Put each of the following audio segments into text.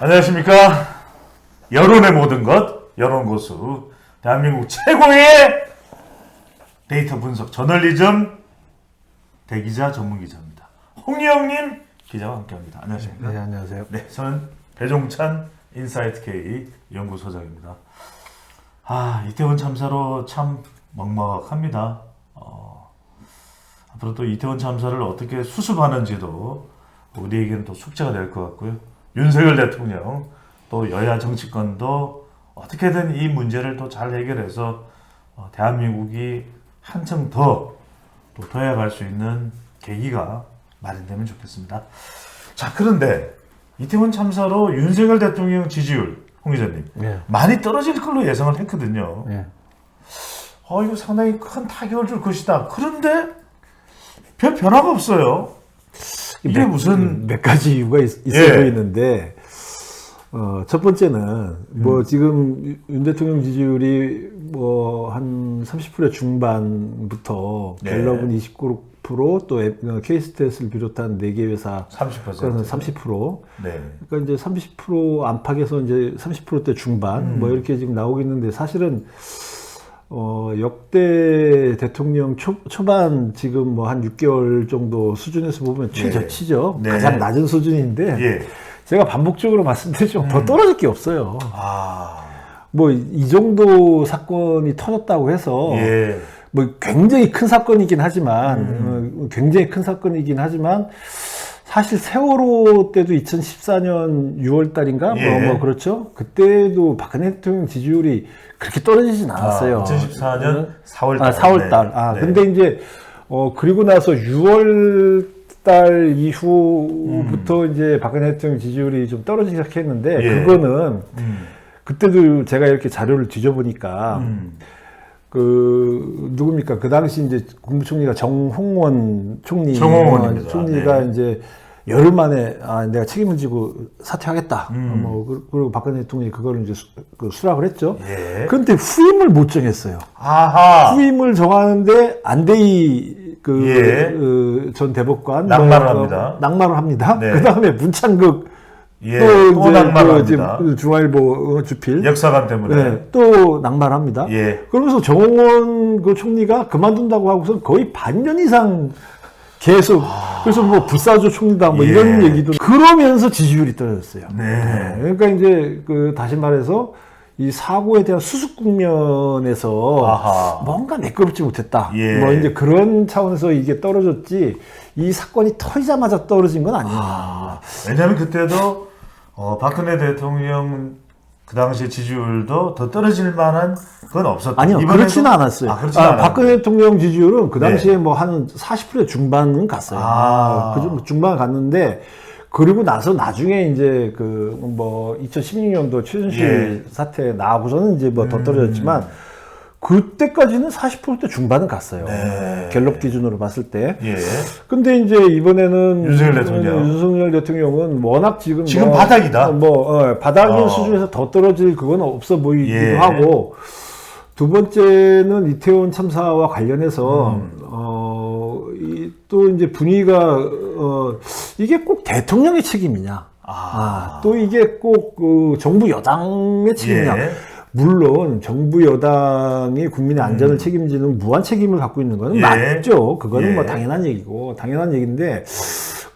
안녕하십니까. 여론의 모든 것, 여론고수, 대한민국 최고의 데이터 분석 저널리즘 대기자 전문기자입니다. 홍희영님 기자와 함께합니다. 안녕하십니까. 네, 안녕하세요. 네, 저는 배종찬 인사이트K 연구소장입니다. 이태원 참사로 참 먹먹합니다. 앞으로 또 이태원 참사를 어떻게 수습하는지도 우리에게는 또 숙제가 될 것 같고요. 윤석열 대통령 또 여야 정치권도 어떻게든 이 문제를 또 잘 해결해서 대한민국이 한층 더 도약할 수 있는 계기가 마련되면 좋겠습니다. 자, 그런데 이태원 참사로 윤석열 대통령 지지율, 홍 기자님, 많이 떨어질 걸로 예상을 했거든요. 이거 상당히 큰 타격을 줄 것이다. 그런데 별 변화가 없어요. 이게 무슨 몇 가지 이유가 있어 보이는데, 첫 번째는 지금 윤 대통령 지지율이 한 30% 중반부터 갤럽은 29%, 또 K스탯을 비롯한 4개 회사 30%. 네. 그러니까 이제 30% 안팎에서 이제 30%대 중반 이렇게 지금 나오고 있는데, 사실은 역대 대통령 초반 지금 한 6개월 정도 수준에서 보면 최저치죠. 네. 가장 낮은 수준인데, 제가 반복적으로 말씀드리지만 더 떨어질 게 없어요. 이 정도 사건이 터졌다고 해서, 굉장히 큰 사건이긴 하지만, 사실 세월호 때도 2014년 6월 달인가? 그렇죠? 그때도 박근혜 대통령 지지율이 그렇게 떨어지진 않았어요. 2014년 4월 달. 4월 달. 근데 이제, 그리고 나서 6월 달 이후부터 이제 박근혜 대통령 지지율이 좀 떨어지기 시작했는데, 그거는, 그때도 제가 이렇게 자료를 뒤져보니까, 누굽니까? 그 당시 이제 국무총리가 정홍원 총리가 이제 열흘 만에 내가 책임을 지고 사퇴하겠다. 그리고 박근혜 대통령이 그거를 이제 수락을 했죠. 그런데 후임을 못 정했어요. 후임을 정하는데 안대희 전 대법관 낙마를 합니다. 그 다음에 문창극 또 낙마를 합니다. 중앙일보 주필 역사관 때문에 또 낙마를 합니다. 그러면서 정홍원 그 총리가 그만둔다고 하고서 거의 반년 이상 계속 그래서 불사조 총리다 이런 얘기도 그러면서 지지율이 떨어졌어요. 그러니까 이제 다시 말해서 이 사고에 대한 수습 국면에서 뭔가 매끄럽지 못했다. 이제 그런 차원에서 이게 떨어졌지, 이 사건이 터지자마자 떨어진 건 아니에요. 왜냐하면 그때도 박근혜 대통령 그 당시 지지율도 더 떨어질 만한 건 없었다. 아니요, 그렇지는 않았어요. 박근혜 대통령 지지율은 그 당시에 한 40% 중반은 갔어요. 그 정도 중반 갔는데, 그리고 나서 나중에 이제 2016년도 최순실 사태 나오고서는 이제 더 떨어졌지만, 그때까지는 40%대 중반은 갔어요. 갤럽 기준으로 봤을 때. 근데 이제 이번에는 윤석열 대통령은 워낙 지금 바닥이다. 바닥인 수준에서 더 떨어질 그건 없어 보이기도 하고, 두 번째는 이태원 참사와 관련해서 또 이제 분위기가 이게 꼭 대통령의 책임이냐, 또 이게 꼭 정부 여당의 책임이냐. 물론 정부 여당이 국민의 안전을 책임지는 무한 책임을 갖고 있는 것은 맞죠. 그거는 당연한 얘기고, 당연한 얘기인데,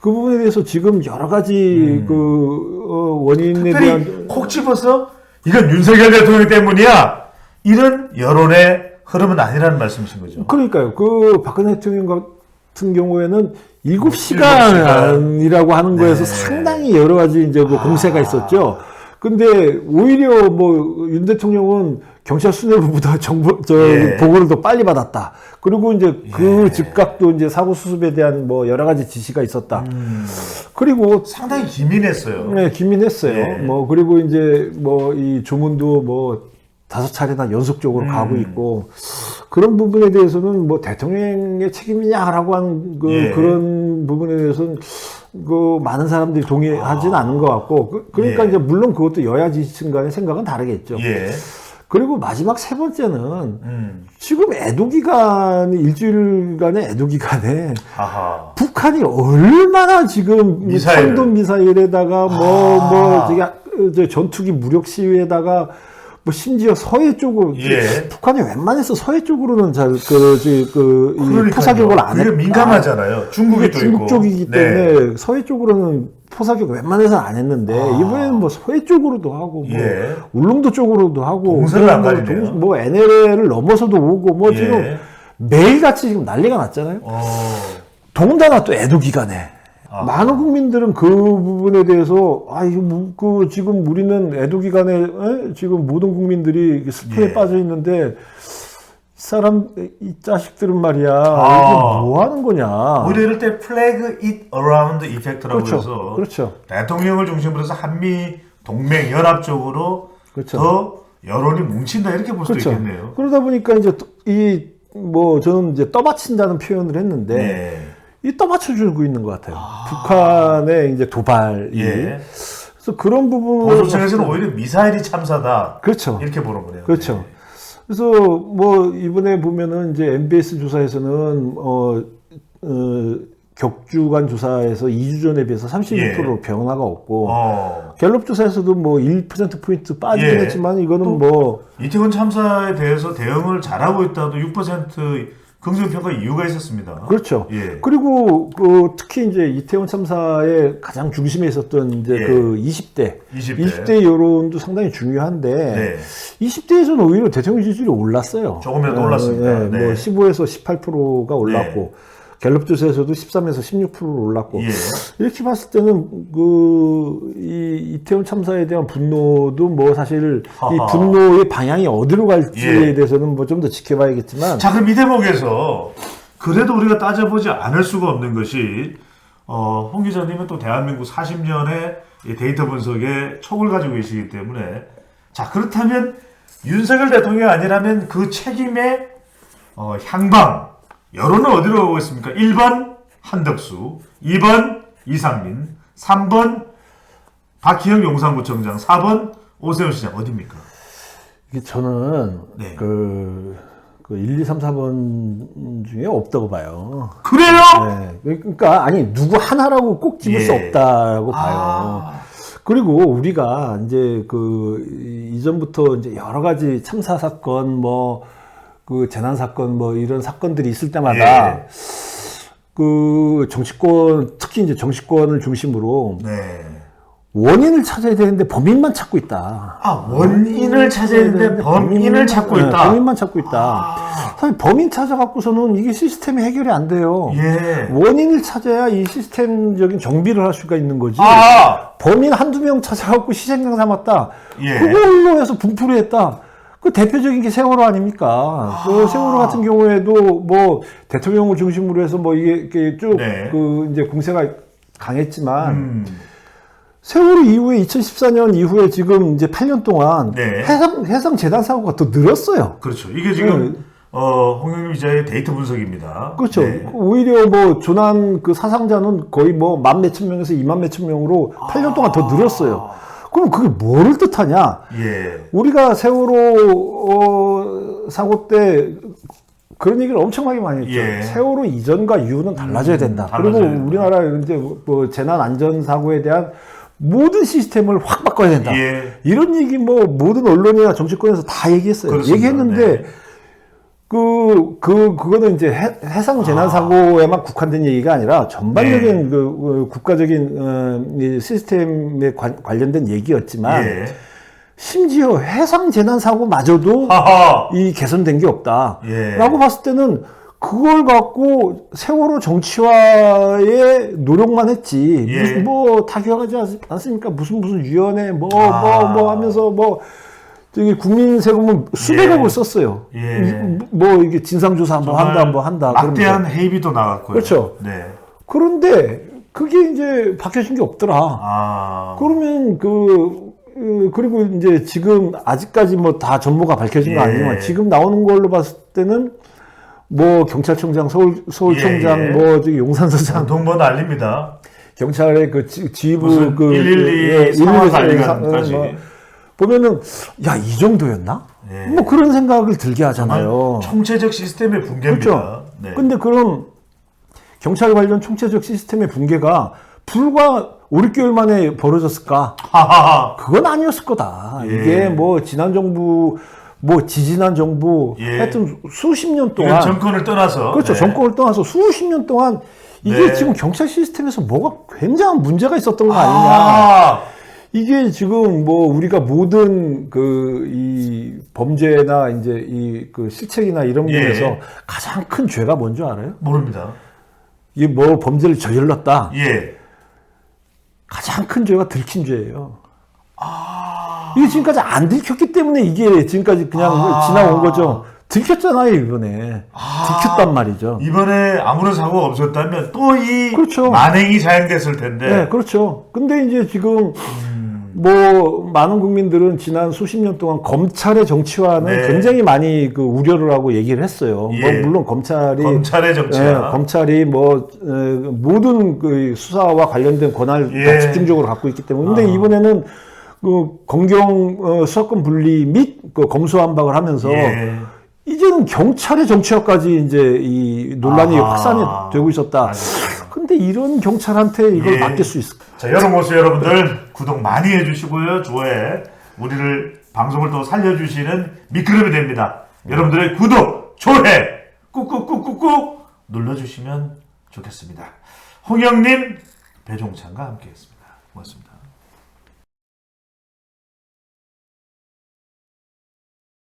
그 부분에 대해서 지금 여러 가지 원인에 대한 콕 집어서 이건 윤석열 대통령 때문이야, 이런 여론의 흐름은 아니라는 말씀이신 거죠. 그러니까요. 박근혜 대통령 같은 경우에는 7시간이라고 하는 거에서 상당히 여러 가지 이제 공세가 있었죠. 근데 오히려 윤 대통령은 경찰 수뇌부보다 보고를 더 빨리 받았다. 그리고 이제 즉각도 이제 사고 수습에 대한 여러 가지 지시가 있었다. 그리고 상당히 기민했어요. 기민했어요. 그리고 이제 이 조문도 5차례나 연속적으로 가고 있고, 그런 부분에 대해서는 대통령의 책임이냐라고 하는 그런 부분에 대해서는 많은 사람들이 동의하지는 않은 것 같고, 그러니까 이제 물론 그것도 여야 지지층 간의 생각은 다르겠죠. 그리고 마지막 세 번째는 지금 애도기간이 일주일간의 애도기간에 북한이 얼마나 지금 탄도 미사일에다가 저기 이제 전투기 무력 시위에다가 뭐 심지어 서해 쪽으로 예. 북한이 웬만해서 서해 쪽으로는 잘 이 포사격을 안 해. 그게 민감하잖아요. 중국이 또 중국 있고. 쪽이기 네. 때문에 서해 쪽으로는 포사격 웬만해서는 안 했는데 이번에는 뭐 서해 쪽으로도 하고 뭐 예. 울릉도 쪽으로도 하고 동선을 안 가리네요. 뭐 NLL을 넘어서도 오고 뭐 예. 지금 매일같이 지금 난리가 났잖아요. 더군다나 또 애도 기간에 많은 국민들은 그 부분에 대해서 이거 지금 우리는 애도 기간에 지금 모든 국민들이 슬픔에 예. 빠져 있는데 이 자식들은 말이야 이게 뭐 하는 거냐. 오히려 이럴 때 플래그 잇 어라운드 이펙트라고 그렇죠. 해서 그렇죠. 대통령을 중심으로 해서 한미 동맹 연합 쪽으로 그렇죠. 더 여론이 뭉친다 이렇게 볼 수도 그렇죠. 있겠네요. 그러다 보니까 이제 저는 이제 떠받친다는 표현을 했는데 네. 이 떠받쳐주고 있는 것 같아요. 북한의 이제 도발이. 예. 그래서 그런 부분. 보수층에서는 오히려 미사일이 참사다. 그렇죠. 이렇게 보는 거네요. 그렇죠. 네. 그래서 뭐 이번에 보면은 이제 MBS 조사에서는 격주간 조사에서 2주 전에 비해서 36% 변화가 없고 갤럽 조사에서도 뭐 1%포인트 빠지긴 예. 했지만 이거는 뭐 이태원 참사에 대해서 대응을 잘하고 있다도 6% 긍정평가 이유가 있었습니다. 그렇죠. 예. 그리고 특히 이제 이태원 참사의 가장 중심에 있었던 이제 예. 20대 여론도 상당히 중요한데 네. 20대에서는 오히려 대통령 지지율이 올랐어요. 조금이라도 올랐습니다. 네. 뭐 15에서 18%가 올랐고 갤럽 조사에서도 13에서 16%로 올랐고 예. 이렇게 봤을 때는 이 이태원 참사에 대한 분노도 뭐 사실 이 분노의 방향이 어디로 갈지에 대해서는 뭐 좀 더 지켜봐야겠지만 자, 그럼 이 대목에서 그래도 우리가 따져보지 않을 수가 없는 것이 홍 기자님은 또 대한민국 40년의 데이터 분석에 촉을 가지고 계시기 때문에 자, 그렇다면 윤석열 대통령이 아니라면 그 책임의 향방 여론은 어디로 가고 있습니까? 1번 한덕수, 2번 이상민, 3번 박희영 용산구청장, 4번 오세훈 시장 어디입니까? 이게 저는 네. 1, 2, 3, 4번 중에 없다고 봐요. 그래요? 네. 그러니까 누구 하나라고 꼭 집을 수 없다고 봐요. 그리고 우리가 이제 이전부터 이제 여러 가지 참사 사건 재난 사건 이런 사건들이 있을 때마다 정치권 특히 이제 정치권을 중심으로 원인을 찾아야 되는데 범인만 찾고 있다. 원인을 찾아야 되는데 범인을 찾고 있다. 범인만 찾고 있다. 사실 범인 찾아갖고서는 이게 시스템이 해결이 안 돼요. 예. 원인을 찾아야 이 시스템적인 정비를 할 수가 있는 거지. 범인 한두 명 찾아갖고 희생양 삼았다. 그걸로 해서 분풀이 했다. 그 대표적인 게 세월호 아닙니까? 그 세월호 같은 경우에도 뭐 대통령을 중심으로 해서 뭐 이게 쭉 이제 공세가 강했지만 세월호 이후에 2014년 이후에 지금 이제 8년 동안 해상 재난 사고가 더 늘었어요. 그렇죠. 이게 지금 홍영민 기자의 데이터 분석입니다. 그렇죠. 오히려 뭐 조난 사상자는 거의 뭐 1만 몇천 명에서 2만 몇천 명으로 8년 동안 더 늘었어요. 그럼 그게 뭐를 뜻하냐? 우리가 세월호 사고 때 그런 얘기를 엄청나게 많이 했죠. 세월호 이전과 이후는 달라져야 된다. 그리고 우리나라 이제 뭐 재난 안전 사고에 대한 모든 시스템을 확 바꿔야 된다. 이런 얘기 뭐 모든 언론이나 정치권에서 다 얘기했어요. 그렇습니다. 얘기했는데 그거는 이제 해상 재난 사고에만 국한된 얘기가 아니라 전반적인 국가적인 이 시스템에 관련된 얘기였지만 심지어 해상 재난 사고마저도 이 개선된 게 없다라고 봤을 때는 그걸 갖고 세월호 정치화에 노력만 했지 무슨 뭐 타결하지 않습니까? 무슨 위원회 하면서 저기 국민 세금은 수백억을 썼어요. 뭐 이게 진상조사 한다. 막대한 회의비도 나갔고요. 그렇죠. 그런데 그게 이제 밝혀진 게 없더라. 그러면 그리고 이제 지금 아직까지 뭐 다 전모가 밝혀진 건 아니지만 지금 나오는 걸로 봤을 때는 뭐 경찰청장, 서울청장, 뭐 저기 용산서장 동번 알립니다. 경찰의 지휘부 112 상황관리관까지. 보면은 이 정도였나? 뭐 그런 생각을 들게 하잖아요. 총체적 시스템의 붕괴입니다. 그렇죠. 근데 그럼 경찰 관련 총체적 시스템의 붕괴가 불과 5, 6개월 만에 벌어졌을까? 하하하. 그건 아니었을 거다. 예. 이게 뭐 지난 정부, 뭐 지지난 정부, 예. 하여튼 수십 년 이건 동안 정권을 떠나서. 그렇죠. 네. 정권을 떠나서 수십 년 동안 이게 네. 지금 경찰 시스템에서 뭐가 굉장한 문제가 있었던 거 아니냐. 아, 이게 지금 뭐 우리가 모든 그 이 범죄나 이제 이 그 실책이나 이런 예. 면에서 가장 큰 죄가 뭔지 알아요? 모릅니다. 이게 뭐 범죄를 저질렀다. 예. 가장 큰 죄가 들킨 죄예요. 이게 지금까지 안 들켰기 때문에 이게 지금까지 그냥 지나온 거죠. 들켰잖아요, 이번에. 들켰단 말이죠. 이번에 아무런 사고가 없었다면 또 이 그렇죠. 만행이 자행됐을 텐데. 네, 그렇죠. 근데 이제 지금 뭐 많은 국민들은 지난 수십 년 동안 검찰의 정치화는 네. 굉장히 많이 그 우려를 하고 얘기를 했어요. 예. 뭐 물론 검찰이 검찰의 정치화. 검찰이 뭐 모든 그 수사와 관련된 권한을 예. 다 집중적으로 갖고 있기 때문에 근데 이번에는 그 검경 수사권 분리 및 그 검수완박을 하면서 예. 이제는 경찰의 정치화까지 이제 이 논란이 아하. 확산이 되고 있었다. 알겠습니다. 근데 이런 경찰한테 이걸 예. 맡길 수 있을까? 자, 여러모수 여러분들 구독 많이 해주시고요. 좋아요. 우리를 방송을 또 살려주시는 미끄럼이 됩니다. 여러분들의 구독, 좋아요, 꾹꾹꾹꾹꾹 눌러주시면 좋겠습니다. 홍영님, 배종찬과 함께했습니다. 고맙습니다.